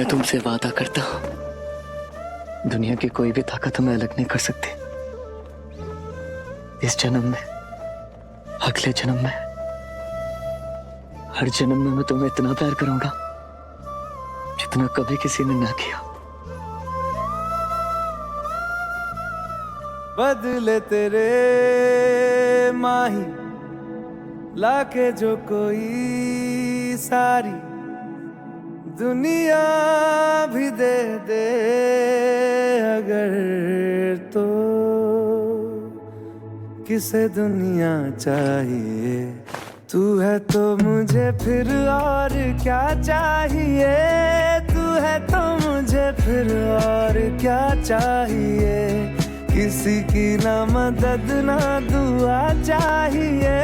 मैं तुमसे वादा करता हूं, दुनिया की कोई भी ताकत हमें अलग नहीं कर सकती। इस जन्म में, अगले जन्म में, हर जन्म में मैं तुम्हें इतना प्यार करूंगा जितना कभी किसी ने ना किया। बदले तेरे माही लाके जो कोई सारी दुनिया भी दे दे अगर, तो किसे दुनिया चाहिए। तू है तो मुझे फिर और क्या चाहिए, तू है तो मुझे फिर और क्या चाहिए। किसी की ना मदद ना दुआ चाहिए,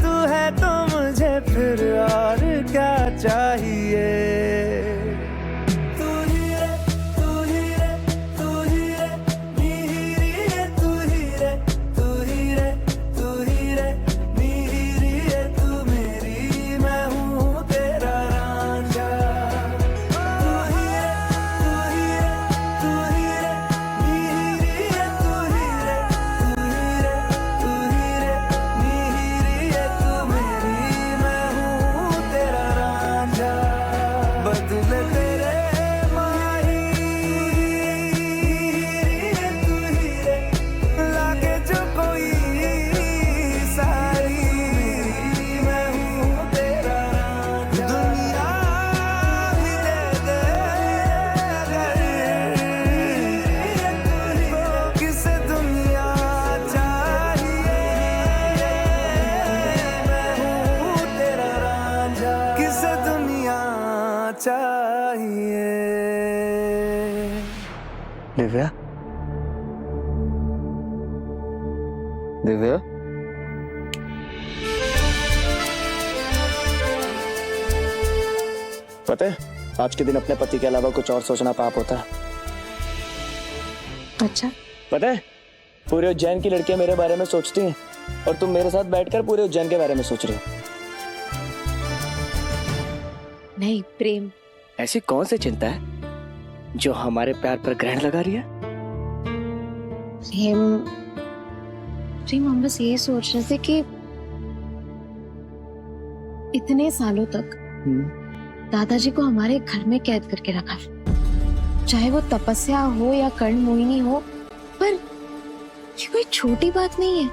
तू है तो मुझे फिर और क्या चाहिए। तू ही रे, तू ही रे, तू ही रे, नीरी है तू ही रे, तू ही रे, तू ही रे, नीरी है तू मेरी, मैं हूँ तेरा रांझा। तू ही रे, तू ही रे, तू ही रे, नीरी है तू ही रे, तू ही रे, तू ही रे, नीरी है तू मेरी, मैं हूँ तेरा रांझा। बदले तेरे माही है तू ही रे, लाके जो कोई सारी, मैं हूँ तेरा रांझा। दुनिया भी दे दे अगर, तो किसे दुनिया चाहिए। मैं हूँ तेरा रांझा, किसे दुनिया चाहिए। दिव्या, दिव्या, पता है आज के दिन अपने पति के अलावा कुछ और सोचना पाप होता है। अच्छा, पता है पूरे उज्जैन की लड़कियां मेरे बारे में सोचती हैं और तुम मेरे साथ बैठकर पूरे उज्जैन के बारे में सोच रही हो। नहीं प्रेम, ऐसी कौन सी चिंता है जो हमारे प्यार पर ग्रहण लगा रही है? प्रेम, प्रेम हम बस ये सोच रहे थे कि इतने सालों तक दादाजी को हमारे घर में कैद करके रखा, चाहे वो तपस्या हो या कर्ण मोहिनी हो, पर ये कोई छोटी बात नहीं है।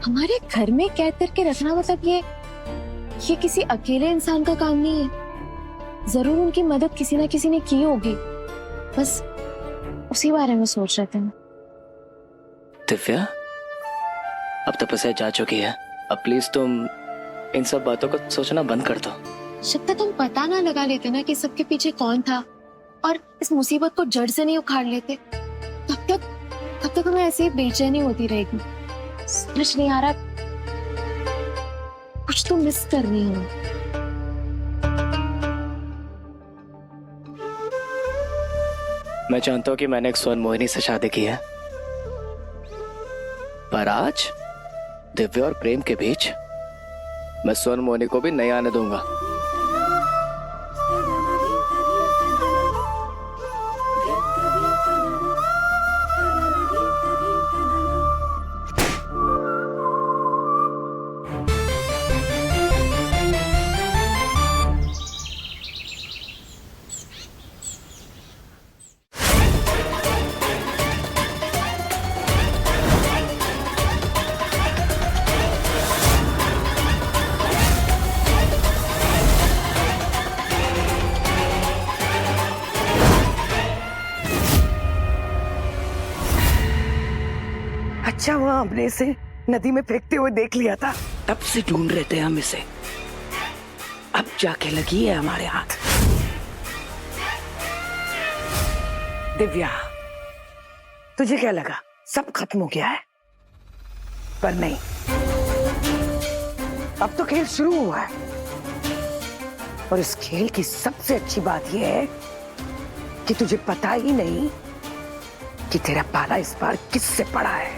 हमारे घर में कैद करके रखना मतलब ये किसी अकेले इंसान का काम नहीं है। जरूर उनकी मदद किसी ना किसी ने की होगी, बस उसी बारे में सोच रहे थे। दिव्या, अब तपस्या जा चुकी है, अब प्लीज तुम इन सब बातों को सोचना बंद कर दो। जब तक हम पता ना लगा लेते ना कि सबके पीछे कौन था और इस मुसीबत को जड़ से नहीं उखाड़ लेते, तब तक हमें ऐसे ही बेचैनी होती रहेगी। समझ नहीं आ रहा, कुछ तो मिस कर रही हूँ। मैं जानता हूँ कि मैंने एक स्वर्ण मोहिनी से शादी की है, पर आज दिव्या और प्रेम के बीच मैं स्वर्ण मोहिनी को भी नहीं आने दूंगा। अच्छा वहाँ हमने इसे नदी में फेंकते हुए देख लिया था, तब से ढूंढ रहे थे हम इसे, अब जाके लगी है हमारे हाथ। दिव्या, तुझे क्या लगा सब खत्म हो गया है? पर नहीं, अब तो खेल शुरू हुआ है। और इस खेल की सबसे अच्छी बात यह है कि तुझे पता ही नहीं कि तेरा पाला इस बार किससे पड़ा है।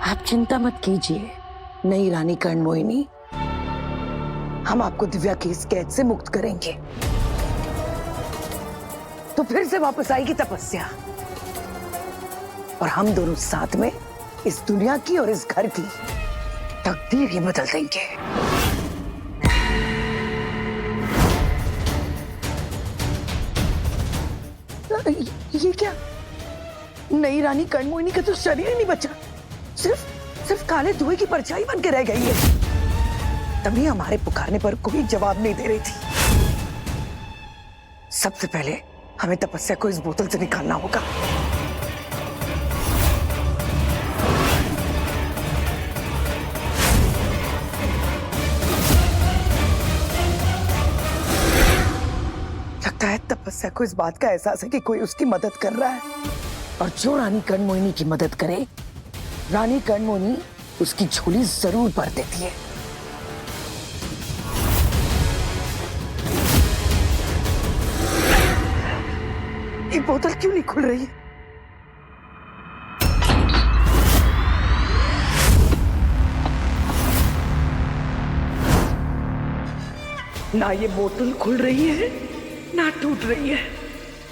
आप चिंता मत कीजिए नई रानी कर्णमोहिनी, हम आपको दिव्या की इस कैद से मुक्त करेंगे। तो फिर से वापस आएगी तपस्या और हम दोनों साथ में इस दुनिया की और इस घर की तकदीर ही बदल देंगे। ये क्या? नई रानी कर्णमोहिनी का तो शरीर ही नहीं बचा, सिर्फ काले धुएं की परछाई बन के रह गई है। तभी हमारे पुकारने पर कोई जवाब नहीं दे रही थी। सबसे पहले हमें तपस्या को इस बोतल से निकालना होगा। लगता है तपस्या को इस बात का एहसास है कि कोई उसकी मदद कर रहा है, और जो रानी कर्णमोहिनी की मदद करे, रानी कर्णमोहिनी उसकी झोली जरूर भर देती है। ये बोतल क्यों नहीं खुल रही है? ना ये बोतल खुल रही है ना टूट रही है।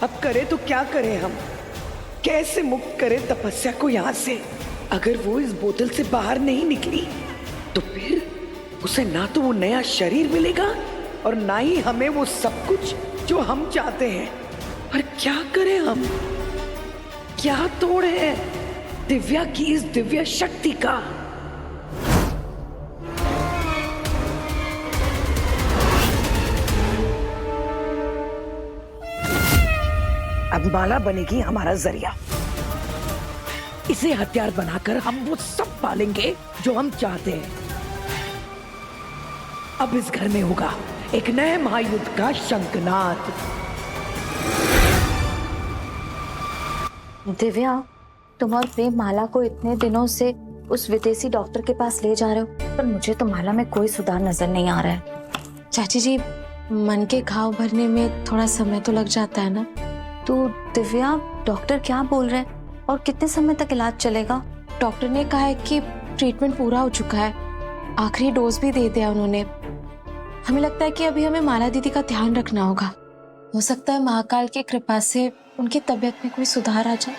अब करें तो क्या करें हम? कैसे मुक्त करें तपस्या को यहाँ से? अगर वो इस बोतल से बाहर नहीं निकली तो फिर उसे ना तो वो नया शरीर मिलेगा और ना ही हमें वो सब कुछ जो हम चाहते हैं। पर क्या करें हम? क्या तोड़ है दिव्या की इस दिव्य शक्ति का? अब माला बनेगी हमारा जरिया। इसे हथियार बनाकर हम वो सब पालेंगे जो हम चाहते हैं। अब इस घर में होगा एक नए महायुद्ध का शंखनाद। दिव्या, तुम और प्रेम माला को इतने दिनों से उस विदेशी डॉक्टर के पास ले जा रहे हो, पर मुझे तो माला में कोई सुधार नजर नहीं आ रहा है। चाची जी, मन के घाव भरने में थोड़ा समय तो लग जाता है ना। तो दिव्या, डॉक्टर क्या बोल रहे हैं और कितने समय तक इलाज चलेगा? डॉक्टर ने कहा है कि ट्रीटमेंट पूरा हो चुका है, आखिरी डोज भी दे दिया उन्होंने। हमें लगता है कि अभी हमें माला दीदी का ध्यान रखना होगा। हो सकता है महाकाल की कृपा से उनकी तबीयत में कोई सुधार आ जाए।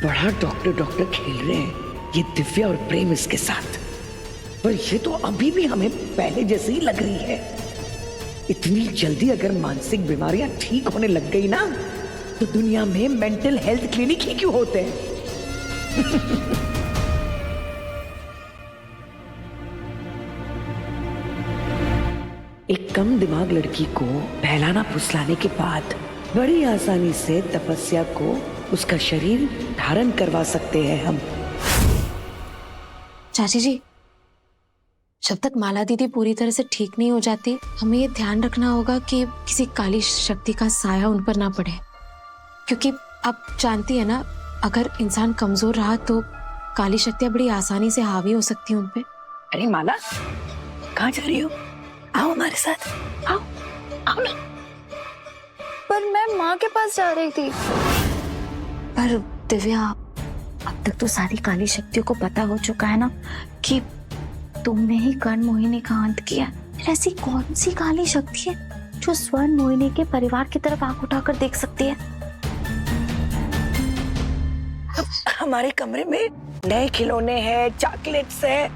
बड़ा डॉक्टर खेल रहे हैं ये दिव्या और प्रेम इसके साथ, पर ये तो अभी भी हमें पहले जैसे ही लग रही है। इतनी जल्दी अगर मानसिक बीमारियां ठीक होने लग गई ना, तो दुनिया में मेंटल हेल्थ क्लिनिक ही क्यों होते हैं? एक कम दिमाग लड़की को बहलाना फुसलाने के बाद बड़ी आसानी से तपस्या को उसका शरीर धारण करवा सकते हैं हम। चाची जी, जब तक माला दीदी पूरी तरह से ठीक नहीं हो जाती, हमें ये ध्यान रखना होगा कि किसी काली शक्ति का साया उन पर ना पड़े। क्योंकि आप जानती है ना, अगर इंसान कमजोर रहा तो काली शक्तियां बड़ी आसानी से हावी हो सकती हैं उन पे। अरे माला, कहाँ जा रही हो? आओ हमारे साथ, आओ आओ ना। पर मैं माँ के पास जा रही थी। पर दिव्या, अब तक तो सारी काली शक्तियों को पता हो चुका है ना कि तुमने ही कर्णमोहिनी का अंत किया। फिर ऐसी कौन सी काली शक्ति है जो स्वर्ण मोहिनी के परिवार की तरफ आंख उठाकर देख सकती है? हमारे कमरे में नए खिलौने हैं, चॉकलेट्स हैं,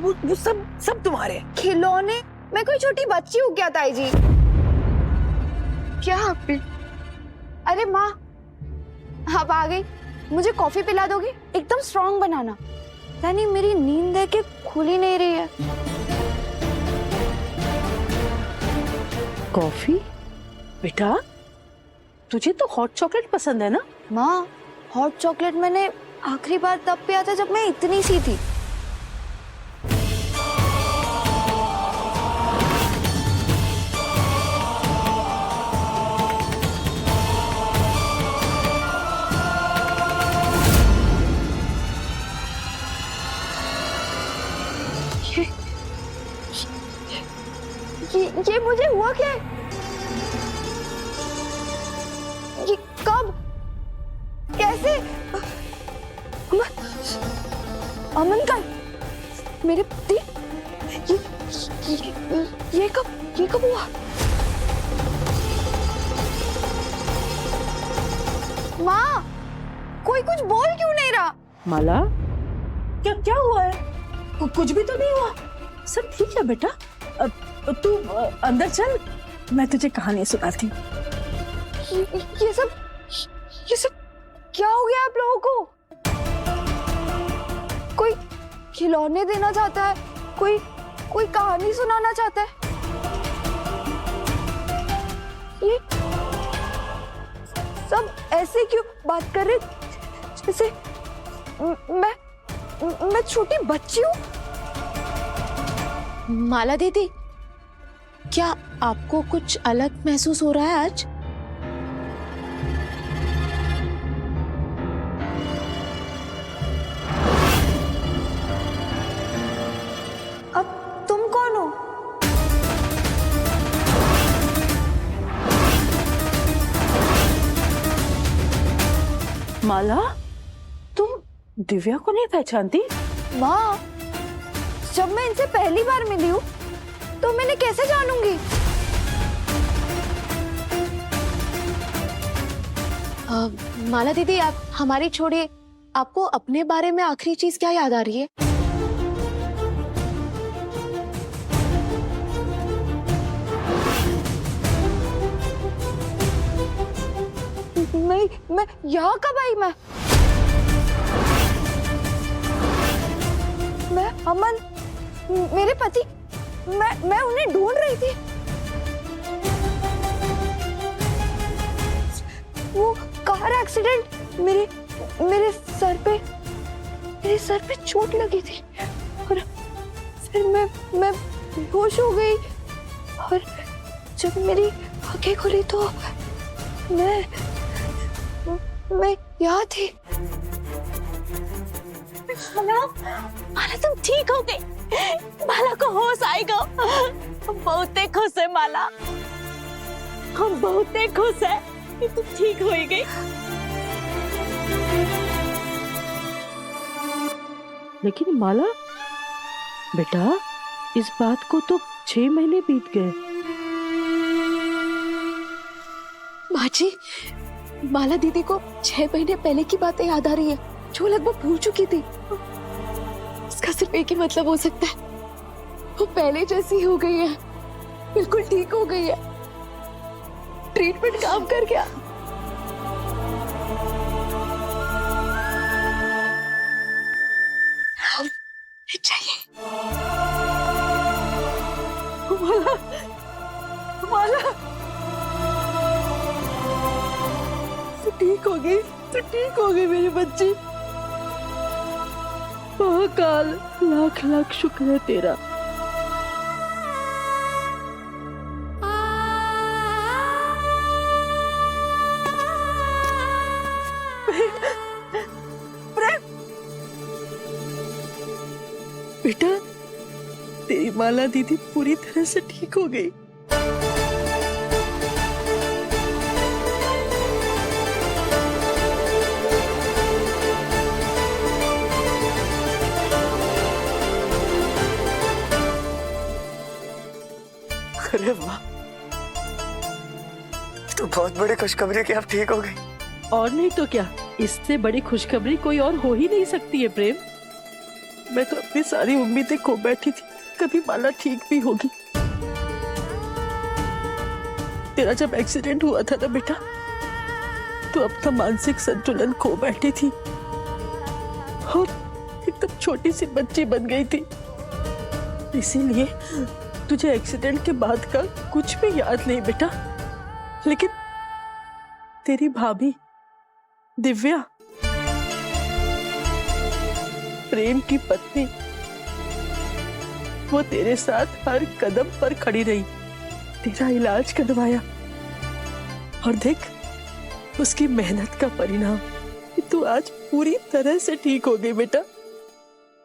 वो सब तुम्हारे। खिलौने? मैं कोई छोटी बच्ची हूँ क्या ताई जी? क्या? अरे माँ, अब आ गई। मुझे कॉफी पिला दोगी? एकदम स्ट्रॉन्ग बनाना। यानी मेरी नींद है कि खुल ही नहीं रही है। कॉफी? बेटा, तुझे तो हॉट चॉकलेट पसंद है ना? माँ, हॉट चॉकलेट मैंने आखिरी बार तब पिया था जब मैं इतनी सी थी। ये मुझे हुआ क्या है? ये कब? कैसे? अमन का मेरे पति ये कब हुआ? माँ, कोई कुछ बोल क्यों नहीं रहा? माला, क्या क्या हुआ है? कुछ भी तो नहीं हुआ, सब ठीक है बेटा। तू अंदर चल, मैं तुझे कहानी सुनाती हूँ। ये सब क्या हो गया आप लोगों को? कोई खिलौने देना चाहता है, कोई कहानी सुनाना चाहता है। ये सब ऐसे क्यों बात कर रहे जैसे मैं छोटी बच्ची हूँ? माला दीदी, क्या आपको कुछ अलग महसूस हो रहा है आज? अब तुम कौन हो? माला, तुम दिव्या को नहीं पहचानती? माँ, जब मैं इनसे पहली बार मिली हूँ तो मैंने कैसे जानूंगी? माला दीदी, आप हमारी छोड़िए, आपको अपने बारे में आखिरी चीज क्या याद आ रही है? मैं यहाँ कब आई? मैं अमन, मेरे पति, मैं उन्हें ढूंढ रही थी। वो कार एक्सीडेंट, मेरे सर पे चोट लगी थी और फिर मैं बेहोश हो गई और जब मेरी आंखें खुली तो मैं यहाँ थी। माला, तुम ठीक हो गई। माला को होश आएगा। हम बहुत खुश है माला, हम बहुत खुश है कि तुम ठीक हो गई। लेकिन माला बेटा, इस बात को तो 6 महीने बीत गए। माँ जी, माला दीदी को 6 महीने पहले की बातें याद आ रही है जो लगभग भूल चुकी थी। इसका सिर्फ एक ही मतलब हो सकता है, वो पहले जैसी हो गई है, बिल्कुल ठीक हो गई है। ट्रीटमेंट काम कर गया। चाहिए माला, तू ठीक हो गई मेरी बच्ची। महाकाल लाख लाख शुक्र है तेरा। बेटा, तेरी माला दीदी पूरी तरह से ठीक हो गई। अरे वाह, तो बहुत बड़ी खुशखबरी कि आप ठीक हो गई। और नहीं तो क्या, इससे बड़ी खुशखबरी कोई और हो ही नहीं सकती है प्रेम। मैं तो अपनी सारी उम्मीदें खो बैठी थी, कभी माला ठीक भी होगी। तेरा जब एक्सीडेंट हुआ था ना बेटा, तो अपना मानसिक संतुलन खो बैठी थी और एकदम छोटी सी बच्ची बन गई थी। इसीलिए तुझे एक्सीडेंट के बाद का कुछ भी याद नहीं बेटा। लेकिन तेरी भाभी दिव्या, प्रेम की पत्नी, वो तेरे साथ हर कदम पर खड़ी रही, तेरा इलाज करवाया और देख उसकी मेहनत का परिणाम कि तू आज पूरी तरह से ठीक हो गई बेटा,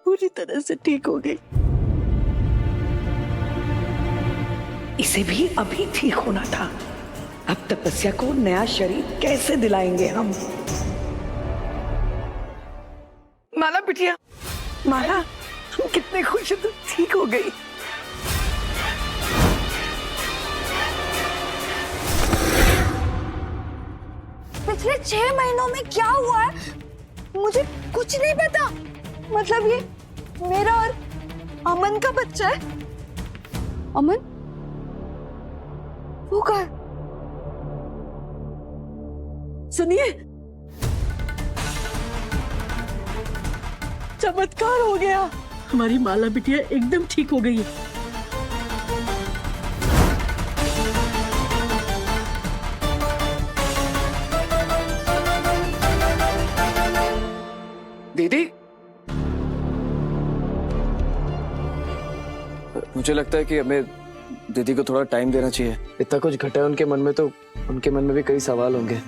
पूरी तरह से ठीक हो गई। इसे भी अभी ठीक होना था। अब तपस्या को नया शरीर कैसे दिलाएंगे हम? माला बिटिया, माला, हम कितने खुश हैं तू ठीक हो गई। पिछले 6 महीनों में क्या हुआ है मुझे कुछ नहीं पता। मतलब ये मेरा और अमन का बच्चा है। अमन वो कहाँ है? सुनिए, चमत्कार हो गया, हमारी माला बिटिया एकदम ठीक हो गई है। दीदी, मुझे लगता है कि हमें दीदी को थोड़ा टाइम देना चाहिए। इतना कुछ घटा है उनके मन में, तो उनके मन में भी कई सवाल होंगे।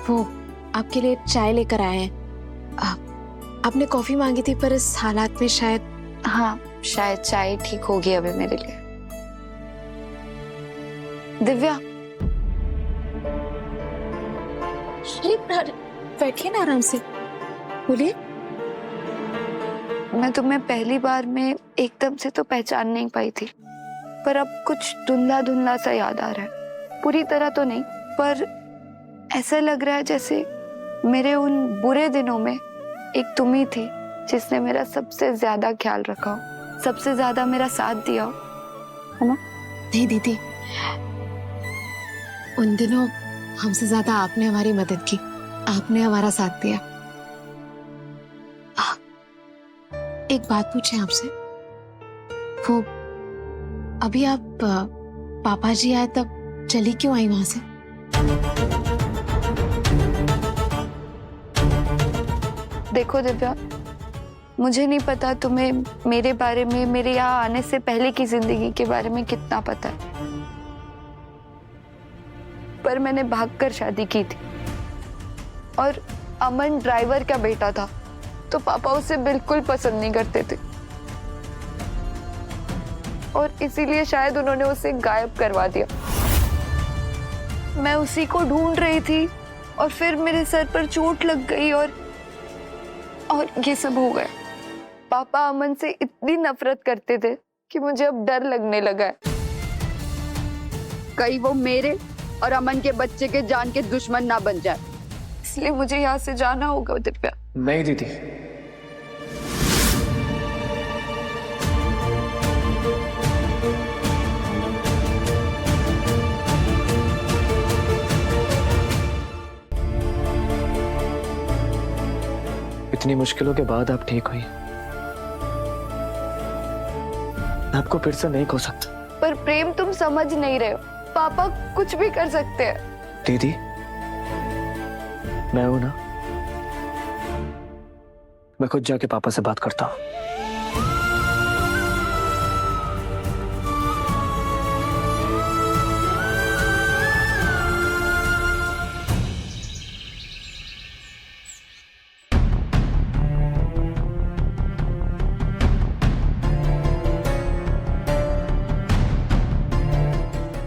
वो आपके लिए चाय लेकर आए हैं। आपने कॉफी मांगी थी, पर इस हालात में शायद चाय ठीक होगी अभी मेरे लिए। दिव्या, अरे बैठिए ना आराम से, बोलिए। मैं तुम्हें पहली बार में एकदम से तो पहचान नहीं पाई थी, पर अब कुछ धुंधला धुंधला सा याद आ रहा है। पूरी तरह तो नहीं, पर ऐसा लग रहा है जैसे मेरे उन बुरे दिनों में एक तुम ही थी जिसने मेरा सबसे ज्यादा ख्याल रखा हो, सबसे ज्यादा मेरा साथ दिया हो, है ना? नहीं दीदी, उन दिनों हमसे ज्यादा आपने हमारी मदद की, आपने हमारा साथ दिया। एक बात पूछें आपसे, वो अभी आप पापा जी आए तब चली क्यों आई वहां से? देखो दिव्या, मुझे नहीं पता तुम्हें मेरे बारे में, मेरे यहाँ आने से पहले की जिंदगी के बारे में कितना पता है, पर मैंने भागकर शादी की थी और अमन ड्राइवर का बेटा था, तो पापा उसे बिल्कुल पसंद नहीं करते थे और इसीलिए शायद उन्होंने उसे गायब करवा दिया। मैं उसी को ढूंढ रही थी और फिर मेरे सर पर चोट लग गई और ये सब हो गया। पापा अमन से इतनी नफरत करते थे कि मुझे अब डर लगने लगा है। कहीं वो मेरे और अमन के बच्चे के जान के दुश्मन ना बन जाए, इसलिए मुझे यहाँ से जाना होगा दिव्या। नहीं दीदी, इतनी मुश्किलों के बाद आप ठीक हुई, आपको फिर से नहीं खो सकता। पर प्रेम, तुम समझ नहीं रहे हो, पापा कुछ भी कर सकते हैं। दीदी, मैं हूं ना, मैं खुद जाके पापा से बात करता हूं।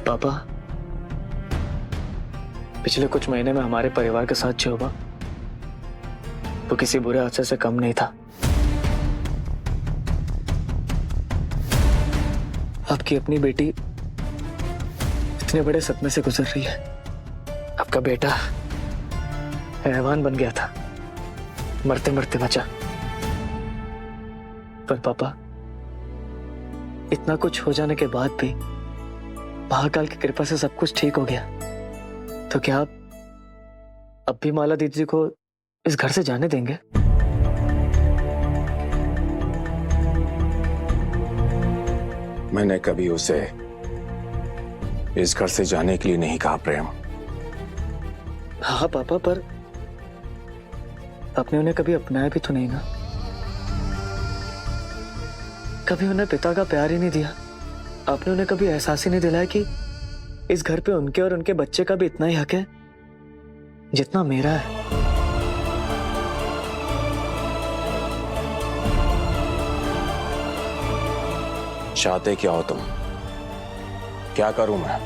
पापा, पिछले कुछ महीने में हमारे परिवार के साथ जो हुआ वो किसी बुरे हादसे से कम नहीं था। आपकी अपनी बेटी इतने बड़े सदमे से गुजर रही है। आपका बेटा हैवान बन गया था, मरते मरते बचा। पर पापा, इतना कुछ हो जाने के बाद भी महाकाल की कृपा से सब कुछ ठीक हो गया, तो क्या आप अब भी माला दीदी को इस घर से जाने देंगे? मैंने कभी उसे इस घर से जाने के लिए नहीं कहा प्रेम। हाँ पापा, पर आपने उन्हें कभी अपनाया भी तो नहीं ना, कभी उन्हें पिता का प्यार ही नहीं दिया। आपने उन्हें कभी एहसास ही नहीं दिलाया कि इस घर पे उनके और उनके बच्चे का भी इतना ही हक है जितना मेरा है। चाहते क्या हो तुम? क्या करूं मैं?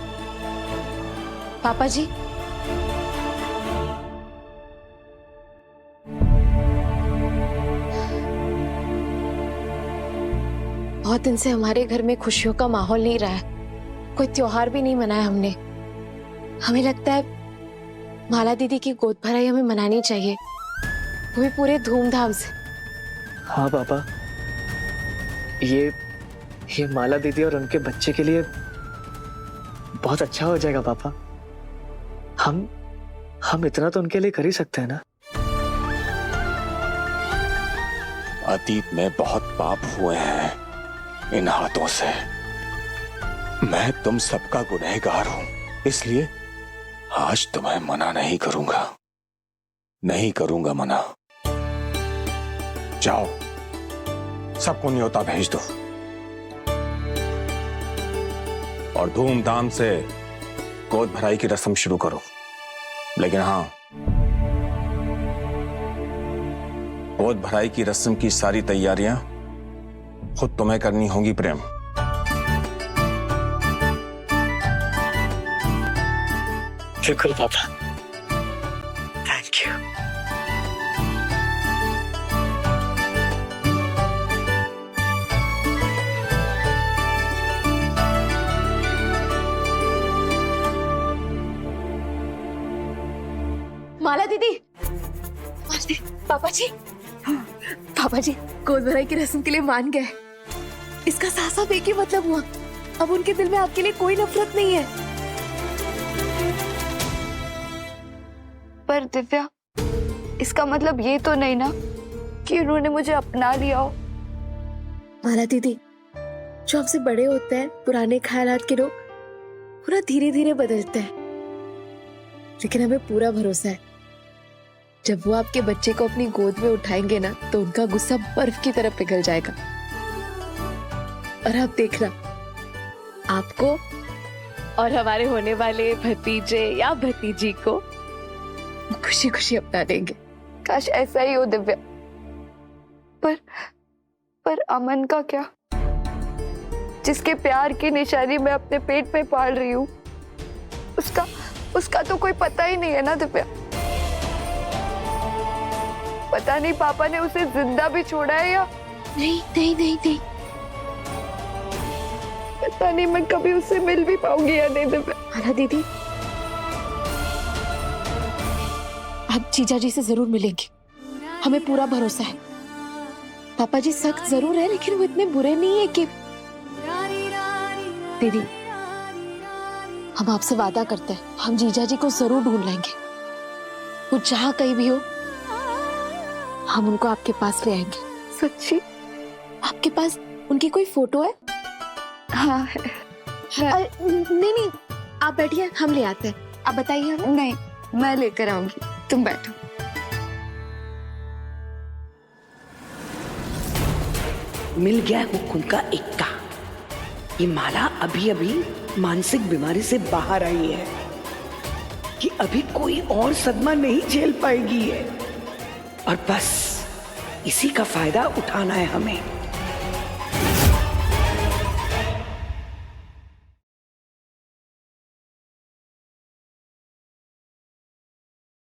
पापा जी, बहुत दिन से हमारे घर में खुशियों का माहौल नहीं रहा है। कोई त्योहार भी नहीं मनाया हमने। हमें लगता है माला दीदी की गोद भराई हमें मनानी चाहिए, वो भी पूरे धूमधाम से। हाँ पापा, ये माला दीदी और उनके बच्चे के लिए बहुत अच्छा हो जाएगा पापा। हम इतना तो उनके लिए कर ही सकते हैं ना। अतीत में बहुत पाप हुए हैं इन हाथों से। मैं तुम सबका गुनहगार हूं, इसलिए आज तुम्हें मना नहीं करूंगा, नहीं करूंगा मना। जाओ, सबको न्योता भेज दो और धूमधाम से गोद भराई की रस्म शुरू करो। लेकिन हाँ, गोद भराई की रस्म की सारी तैयारियां खुद तुम्हें करनी होगी प्रेम। बिल्कुल पापा, थैंक यू। माला दीदी, पापा जी, पापा जी गोद भराई की रस्म के लिए मान गए। इसका साफ साफ एक ही मतलब हुआ, अब उनके दिल में आपके लिए कोई नफरत नहीं है। पर दिव्या, इसका मतलब ये तो नहीं ना कि उन्होंने मुझे अपना लिया हो। माला दीदी, जो हमसे बड़े होते हैं, पुराने ख्यालात के लोग पूरा धीरे धीरे बदलते हैं, लेकिन हमें पूरा भरोसा है जब वो आपके बच्चे को अपनी गोद में उठाएंगे ना, तो उनका गुस्सा बर्फ की तरह पिघल जाएगा। और आप देखना, आपको और हमारे होने वाले भतीजे या भतीजी को खुशी खुशी अपना देंगे। काश ऐसा ही हो दिव्या। पर अमन का क्या? जिसके प्यार की निशानी मैं अपने पेट में पाल रही हूँ, उसका तो कोई पता ही नहीं है ना दिव्या। पता नहीं पापा ने उसे जिंदा भी छोड़ा है या नहीं नहीं नहीं नहीं, पता नहीं मैं कभी उससे मिल भी पाऊंगी या नहीं दिव्या। माला दीदी, आप जीजा जी से जरूर मिलेंगे, हमें पूरा भरोसा है। पापा जी सख्त जरूर है, लेकिन वो इतने बुरे नहीं है कि। दीदी, हम आपसे वादा करते हैं, हम जीजा जी को जरूर ढूंढ लेंगे। वो जहाँ कहीं भी हो, हम उनको आपके पास ले आएंगे। सच्ची? आपके पास उनकी कोई फोटो है? हाँ है। नहीं नहीं, आप बैठिए, हम ले आते हैं। आप बताइए हमें। नहीं, मैं लेकर आऊंगी, तुम बैठो। मिल गया हुक्म का इक्का। ये माला अभी अभी मानसिक बीमारी से बाहर आई है कि अभी कोई और सदमा नहीं झेल पाएगी है, और बस इसी का फायदा उठाना है हमें।